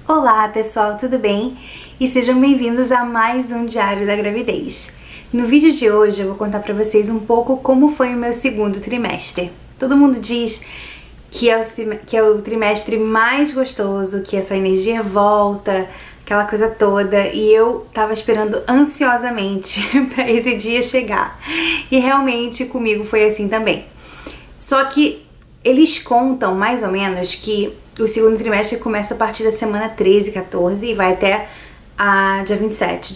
Olá pessoal, tudo bem? E sejam bem-vindos a mais um Diário da Gravidez. No vídeo de hoje eu vou contar pra vocês um pouco como foi o meu segundo trimestre. Todo mundo diz que é o trimestre mais gostoso, que a sua energia volta, aquela coisa toda, e eu tava esperando ansiosamente pra esse dia chegar. E realmente comigo foi assim também. Só que eles contam mais ou menos que o segundo trimestre começa a partir da semana 13, 14 e vai até a dia 27,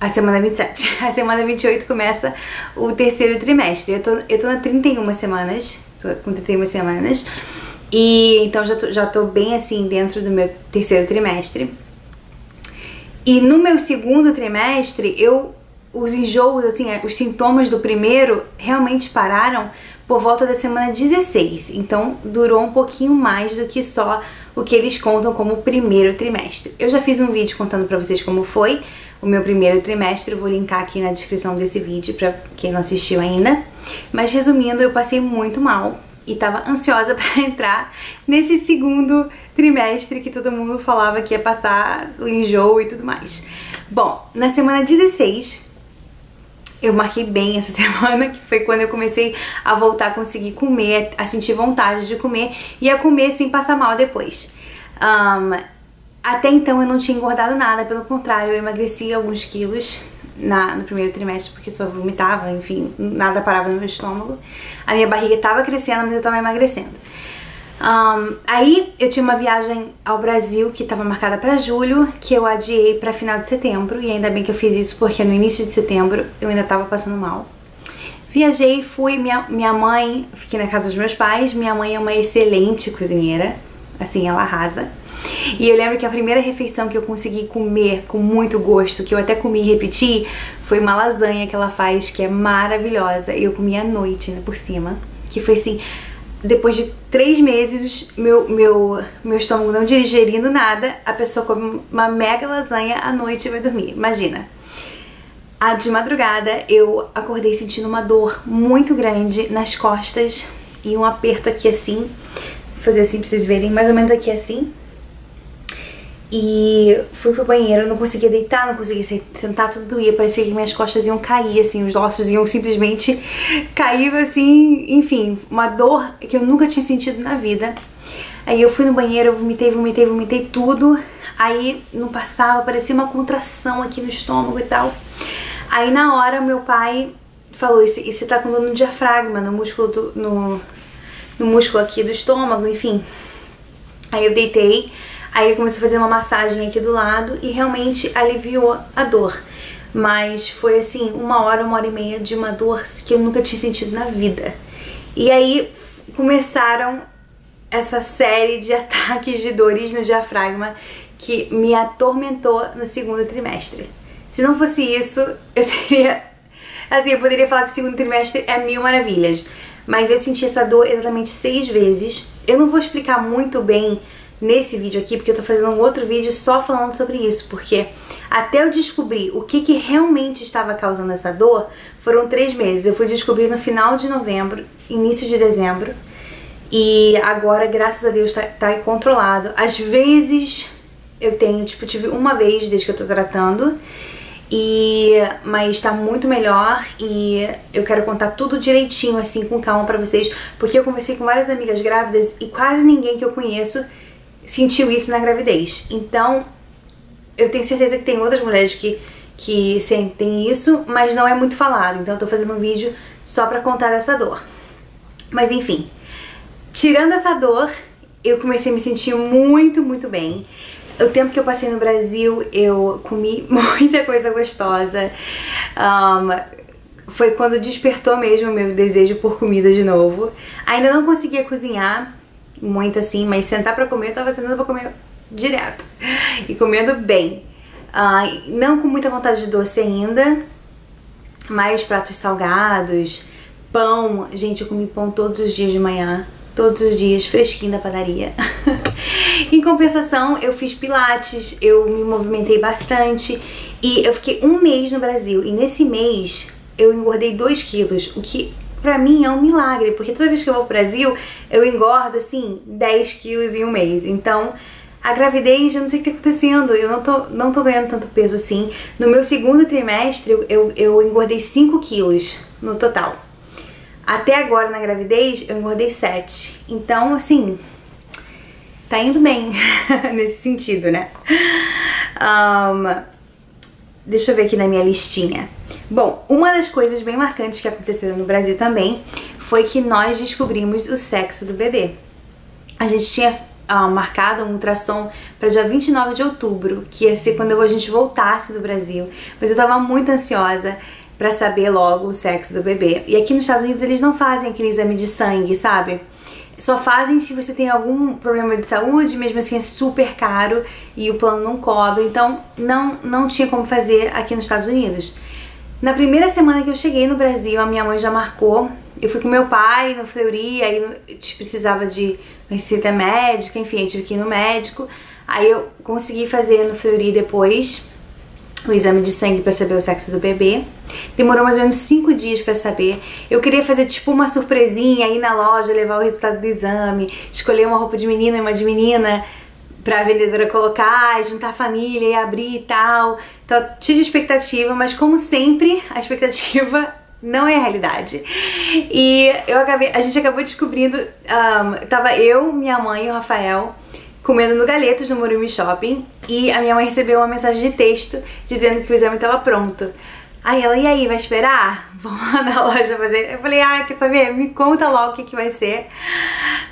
a semana 27. A semana 28 começa o terceiro trimestre. Eu tô na 31 semanas, tô com 31 semanas, e então já tô bem assim dentro do meu terceiro trimestre. E no meu segundo trimestre, os enjoos, assim, os sintomas do primeiro realmente pararam por volta da semana 16, então durou um pouquinho mais do que só o que eles contam como primeiro trimestre. Eu já fiz um vídeo contando pra vocês como foi o meu primeiro trimestre, eu vou linkar aqui na descrição desse vídeo pra quem não assistiu ainda. Mas resumindo, eu passei muito mal e tava ansiosa pra entrar nesse segundo trimestre que todo mundo falava que ia passar o enjoo e tudo mais. Bom, na semana 16, eu marquei bem essa semana, que foi quando eu comecei a voltar a conseguir comer, a sentir vontade de comer e a comer sem passar mal depois. Até então eu não tinha engordado nada, pelo contrário, eu emagreci alguns quilos no primeiro trimestre, porque eu só vomitava, enfim, nada parava no meu estômago. A minha barriga tava crescendo, mas eu tava emagrecendo. Aí eu tinha uma viagem ao Brasil que estava marcada para julho, que eu adiei para final de setembro, e ainda bem que eu fiz isso porque no início de setembro eu ainda estava passando mal. Viajei, fui, minha mãe, fiquei na casa dos meus pais, minha mãe é uma excelente cozinheira, assim, ela arrasa. E eu lembro que a primeira refeição que eu consegui comer com muito gosto, que eu até comi e repeti, foi uma lasanha que ela faz, que é maravilhosa, e eu comi à noite, né, por cima, que foi assim... Depois de 3 meses, meu estômago não digerindo nada, a pessoa come uma mega lasanha à noite e vai dormir. Imagina. De madrugada, eu acordei sentindo uma dor muito grande nas costas e um aperto aqui assim. Vou fazer assim pra vocês verem, mais ou menos aqui assim. E fui pro banheiro, não conseguia deitar, não conseguia sentar, tudo doía, parecia que minhas costas iam cair, assim, os ossos iam simplesmente cair, assim, enfim, uma dor que eu nunca tinha sentido na vida. Aí eu fui no banheiro, eu vomitei tudo, aí não passava, parecia uma contração aqui no estômago e tal. Aí na hora meu pai falou, e você tá com dor no diafragma, no músculo, no músculo aqui do estômago, enfim. Aí eu deitei. Aí ele começou a fazer uma massagem aqui do lado e realmente aliviou a dor. Mas foi assim, 1 hora, 1h30 de uma dor que eu nunca tinha sentido na vida. E aí começaram essa série de ataques de dores no diafragma que me atormentou no segundo trimestre. Se não fosse isso, eu teria... Assim, eu poderia falar que o segundo trimestre é 1000 maravilhas. Mas eu senti essa dor exatamente 6 vezes. Eu não vou explicar muito bem nesse vídeo aqui, porque eu tô fazendo um outro vídeo só falando sobre isso, porque até eu descobrir o que realmente estava causando essa dor, foram 3 meses. Eu fui descobrir no final de novembro, início de dezembro, e agora, graças a Deus, tá controlado. Às vezes eu tenho, tipo, tive uma vez desde que eu tô tratando, mas tá muito melhor e eu quero contar tudo direitinho, assim, com calma pra vocês, porque eu conversei com várias amigas grávidas e quase ninguém que eu conheço sentiu isso na gravidez. Então, eu tenho certeza que tem outras mulheres que sentem isso, mas não é muito falado. Então eu tô fazendo um vídeo só pra contar dessa dor. Mas enfim, tirando essa dor, eu comecei a me sentir muito, muito bem. O tempo que eu passei no Brasil, eu comi muita coisa gostosa. Foi quando despertou mesmo o meu desejo por comida de novo. Ainda não conseguia cozinhar muito assim, mas sentar pra comer, eu tava sentando pra comer direto e comendo bem. Não com muita vontade de doce ainda, mas pratos salgados, pão. Gente, eu comi pão todos os dias de manhã, todos os dias, fresquinho da padaria. Em compensação, eu fiz pilates, eu me movimentei bastante e eu fiquei 1 mês no Brasil, e nesse mês eu engordei 2 quilos, o que pra mim é um milagre, porque toda vez que eu vou pro Brasil, eu engordo assim 10 quilos em 1 mês. Então a gravidez, eu não sei o que tá acontecendo, eu não tô ganhando tanto peso assim. No meu segundo trimestre, eu engordei 5 quilos no total. Até agora, na gravidez, eu engordei 7. Então, assim, tá indo bem nesse sentido, né? Deixa eu ver aqui na minha listinha. Bom, uma das coisas bem marcantes que aconteceram no Brasil também foi que nós descobrimos o sexo do bebê. A gente tinha marcado um ultrassom para dia 29 de outubro, que ia ser quando a gente voltasse do Brasil. Mas eu tava muito ansiosa pra saber logo o sexo do bebê. E aqui nos Estados Unidos eles não fazem aquele exame de sangue, sabe? Só fazem se você tem algum problema de saúde, mesmo assim é super caro e o plano não cobre. Então não tinha como fazer aqui nos Estados Unidos. Na primeira semana que eu cheguei no Brasil, a minha mãe já marcou. Eu fui com meu pai no Fleury, aí a gente precisava de receita médica, enfim, eu tive que ir no médico. Aí eu consegui fazer no Fleury depois o exame de sangue pra saber o sexo do bebê. Demorou mais ou menos 5 dias pra saber. Eu queria fazer tipo uma surpresinha, ir na loja, levar o resultado do exame, escolher uma roupa de menina e uma de menina pra vendedora colocar, juntar a família e abrir e tal. Então, tive expectativa, mas como sempre, a expectativa não é a realidade. E a gente acabou descobrindo, tava eu, minha mãe e o Rafael comendo no Galetos, no Morumbi Shopping, e a minha mãe recebeu uma mensagem de texto dizendo que o exame estava pronto. Aí ela, e aí, vai esperar? Vamos lá na loja fazer. Eu falei, quer saber? Me conta logo o que vai ser.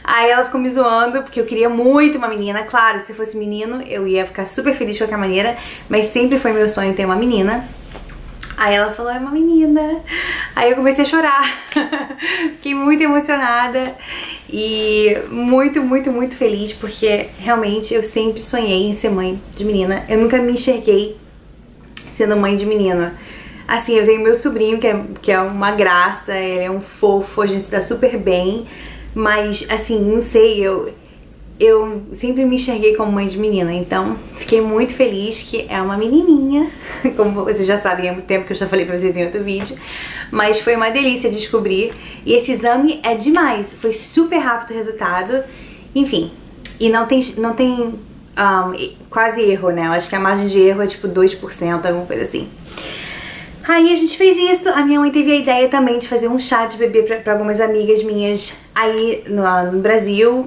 Aí ela ficou me zoando, porque eu queria muito uma menina. Claro, se fosse menino, eu ia ficar super feliz de qualquer maneira, mas sempre foi meu sonho ter uma menina. Aí ela falou, é uma menina. Aí eu comecei a chorar. Fiquei muito emocionada e muito, muito, muito feliz, porque realmente eu sempre sonhei em ser mãe de menina. Eu nunca me enxerguei sendo mãe de menina. Assim, eu tenho meu sobrinho, que é uma graça, ele é um fofo, a gente se dá super bem. Mas, assim, não sei, eu sempre me enxerguei como mãe de menina, então fiquei muito feliz que é uma menininha, como vocês já sabem, há muito tempo que eu já falei pra vocês em outro vídeo, mas foi uma delícia descobrir, e esse exame é demais, foi super rápido o resultado, enfim, e não tem quase erro, né, eu acho que a margem de erro é tipo 2%, alguma coisa assim. Aí a gente fez isso, a minha mãe teve a ideia também de fazer um chá de bebê pra algumas amigas minhas aí no Brasil,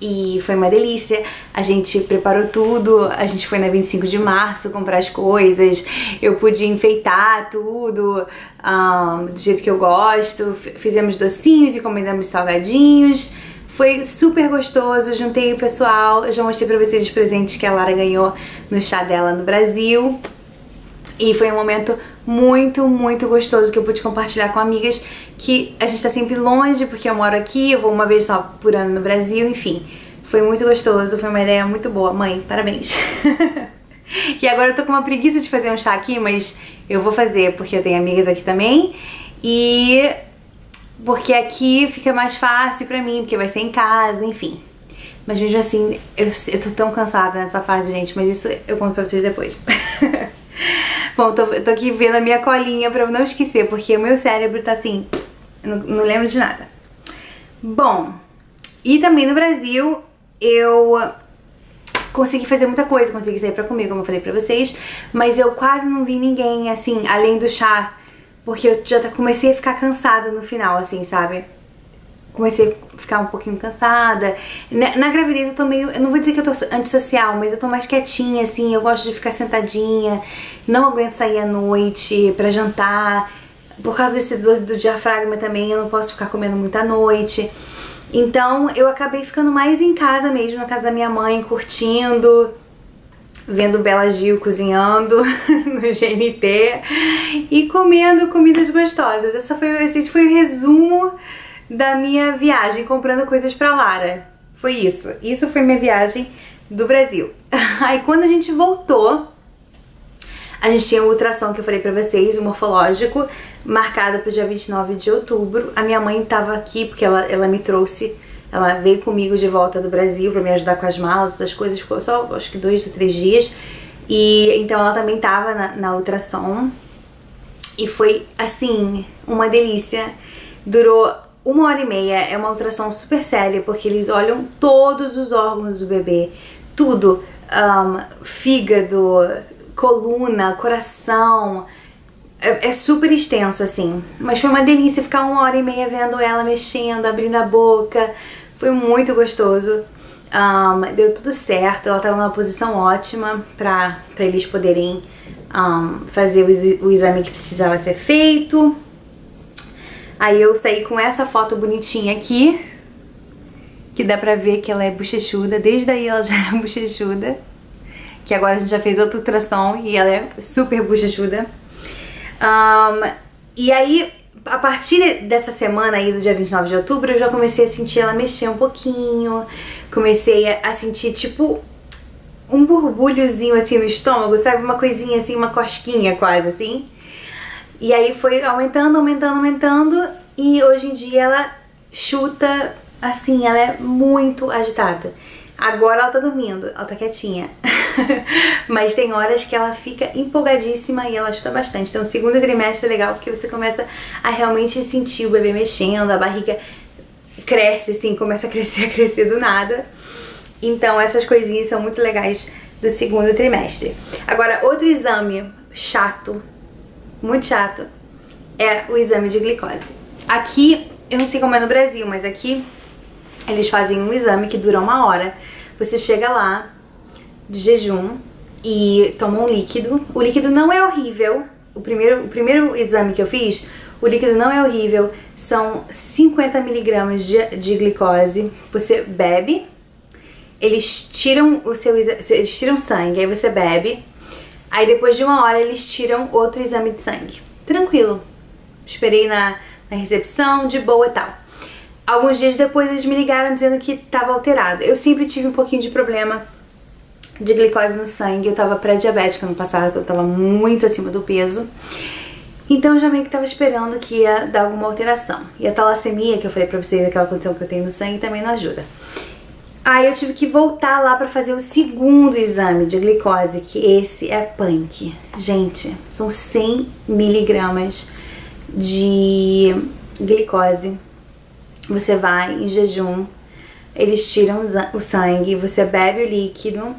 e foi uma delícia. A gente preparou tudo, a gente foi na 25 de março comprar as coisas, eu pude enfeitar tudo do jeito que eu gosto, fizemos docinhos e encomendamos salgadinhos, foi super gostoso, juntei o pessoal, eu já mostrei pra vocês os presentes que a Lara ganhou no chá dela no Brasil, e foi um momento muito, muito gostoso que eu pude compartilhar com amigas que a gente tá sempre longe, porque eu moro aqui, eu vou uma vez só por ano no Brasil, enfim. Foi muito gostoso, foi uma ideia muito boa. Mãe, parabéns! E agora eu tô com uma preguiça de fazer um chá aqui, mas eu vou fazer, porque eu tenho amigas aqui também, e porque aqui fica mais fácil pra mim, porque vai ser em casa, enfim. Mas mesmo assim, eu tô tão cansada nessa fase, gente, mas isso eu conto pra vocês depois. Bom, eu tô aqui vendo a minha colinha pra eu não esquecer, porque o meu cérebro tá assim, não lembro de nada. Bom, e também no Brasil eu consegui fazer muita coisa, consegui sair pra comer, como eu falei pra vocês, mas eu quase não vi ninguém, assim, além do chá, porque eu já comecei a ficar cansada no final, assim, sabe? Comecei a ficar um pouquinho cansada. Na gravidez eu tô meio... Eu não vou dizer que eu tô antissocial, mas eu tô mais quietinha, assim. Eu gosto de ficar sentadinha. Não aguento sair à noite pra jantar. Por causa desse do diafragma também, eu não posso ficar comendo muito à noite. Então eu acabei ficando mais em casa mesmo, na casa da minha mãe, curtindo, vendo Bela Gil cozinhando no GNT e comendo comidas gostosas. Esse foi o resumo da minha viagem, comprando coisas pra Lara. Foi isso. Isso foi minha viagem do Brasil. Aí quando a gente voltou, a gente tinha o ultrassom que eu falei pra vocês, o morfológico, marcado pro dia 29 de outubro. A minha mãe tava aqui porque ela me trouxe, ela veio comigo de volta do Brasil pra me ajudar com as malas, essas coisas. Ficou só, acho que 2 ou 3 dias. E então ela também tava na ultrassom. E foi, assim, uma delícia. Durou 1h30, é uma ultrassom super séria, porque eles olham todos os órgãos do bebê, tudo, fígado, coluna, coração, é super extenso assim, mas foi uma delícia ficar 1h30 vendo ela mexendo, abrindo a boca, foi muito gostoso. Deu tudo certo, ela estava numa posição ótima para eles poderem fazer o exame que precisava ser feito. Aí eu saí com essa foto bonitinha aqui, que dá pra ver que ela é bochechuda, desde aí ela já era bochechuda, que agora a gente já fez outro ultrassom e ela é super bochechuda. E aí, a partir dessa semana aí do dia 29 de outubro, eu já comecei a sentir ela mexer um pouquinho, comecei a sentir tipo um borbulhozinho assim no estômago, sabe? Uma coisinha assim, uma cosquinha quase assim. E aí foi aumentando, aumentando, aumentando, e hoje em dia ela chuta assim, ela é muito agitada. Agora ela tá dormindo, ela tá quietinha. Mas tem horas que ela fica empolgadíssima e ela chuta bastante. Então o segundo trimestre é legal porque você começa a realmente sentir o bebê mexendo, a barriga cresce assim, começa a crescer do nada. Então essas coisinhas são muito legais do segundo trimestre. Agora, outro exame chato, muito chato, é o exame de glicose. Aqui, eu não sei como é no Brasil, mas aqui eles fazem um exame que dura 1 hora. Você chega lá de jejum e toma um líquido. O líquido não é horrível. O primeiro exame que eu fiz, o líquido não é horrível. São 50 miligramas de glicose. Você bebe. Eles tiram eles tiram sangue, aí você bebe. Aí depois de 1 hora eles tiram outro exame de sangue. Tranquilo. Esperei na recepção, de boa e tal. Alguns dias depois eles me ligaram dizendo que estava alterado. Eu sempre tive um pouquinho de problema de glicose no sangue. Eu estava pré-diabética no passado, porque eu estava muito acima do peso. Então eu já meio que estava esperando que ia dar alguma alteração. E a talassemia, que eu falei pra vocês, aquela condição que eu tenho no sangue, também não ajuda. Aí eu tive que voltar lá pra fazer o segundo exame de glicose, que esse é punk. Gente, são 100 miligramas de glicose. Você vai em jejum, eles tiram o sangue, você bebe o líquido,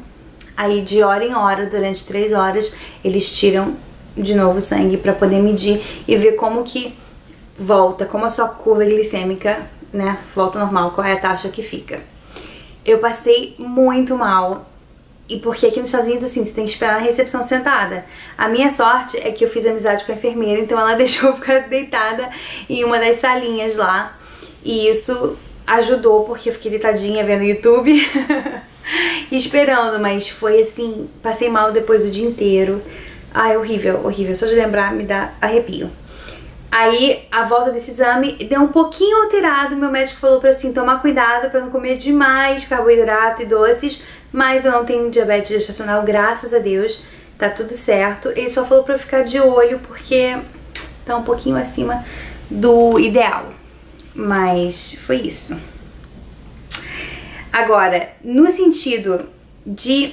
aí de hora em hora, durante 3 horas, eles tiram de novo o sangue pra poder medir e ver como que volta, como a sua curva glicêmica, né, volta ao normal, qual é a taxa que fica. Eu passei muito mal, e porque aqui nos Estados Unidos, assim, você tem que esperar na recepção sentada. A minha sorte é que eu fiz amizade com a enfermeira, então ela deixou eu ficar deitada em uma das salinhas lá. E isso ajudou, porque eu fiquei deitadinha vendo YouTube esperando, mas foi assim, passei mal depois o dia inteiro. Ai, horrível, horrível, só de lembrar me dá arrepio. Aí, a volta desse exame deu um pouquinho alterado, meu médico falou pra assim, tomar cuidado pra não comer demais carboidrato e doces, mas eu não tenho diabetes gestacional, graças a Deus, tá tudo certo. Ele só falou pra eu ficar de olho, porque tá um pouquinho acima do ideal. Mas foi isso. Agora, no sentido de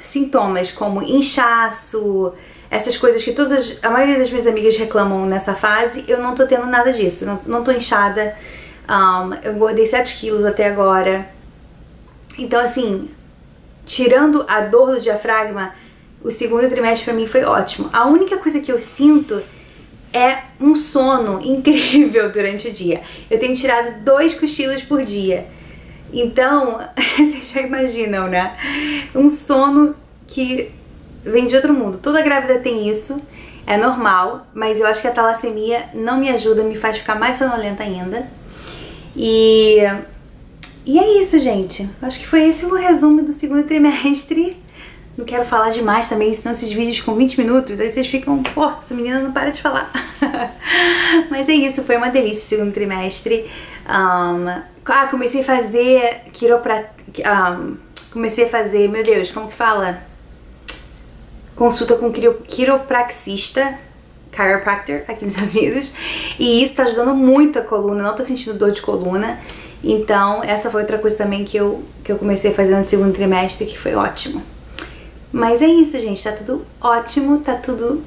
sintomas como inchaço, essas coisas que a maioria das minhas amigas reclamam nessa fase, eu não tô tendo nada disso. Não tô inchada. Eu engordei 7 quilos até agora. Então, assim, tirando a dor do diafragma, o segundo trimestre pra mim foi ótimo. A única coisa que eu sinto é um sono incrível durante o dia. Eu tenho tirado 2 cochilos por dia. Então, vocês já imaginam, né? Um sono que vem de outro mundo. Toda grávida tem isso, é normal, mas eu acho que a talassemia não me ajuda, me faz ficar mais sonolenta ainda. E é isso, gente. Acho que foi esse o resumo do segundo trimestre. Não quero falar demais também, senão esses vídeos com 20 minutos, aí vocês ficam, pô, essa menina não para de falar. Mas é isso, foi uma delícia o segundo trimestre. Comecei a fazer comecei a fazer, meu Deus, como que fala? Consulta com quiropraxista, chiropractor, aqui nos Estados Unidos. E isso tá ajudando muito a coluna, não tô sentindo dor de coluna. Então, essa foi outra coisa também que eu comecei a fazer no segundo trimestre, que foi ótimo. Mas é isso, gente, tá tudo ótimo, tá tudo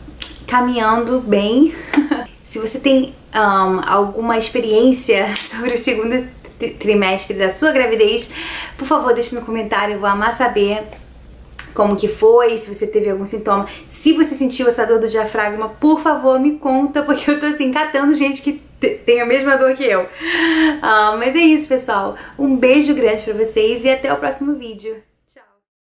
caminhando bem. Se você tem alguma experiência sobre o segundo trimestre da sua gravidez, por favor, deixe no comentário, eu vou amar saber como que foi, se você teve algum sintoma. Se você sentiu essa dor do diafragma, por favor, me conta, porque eu tô assim, catando gente que tem a mesma dor que eu. Mas é isso, pessoal. Um beijo grande pra vocês e até o próximo vídeo.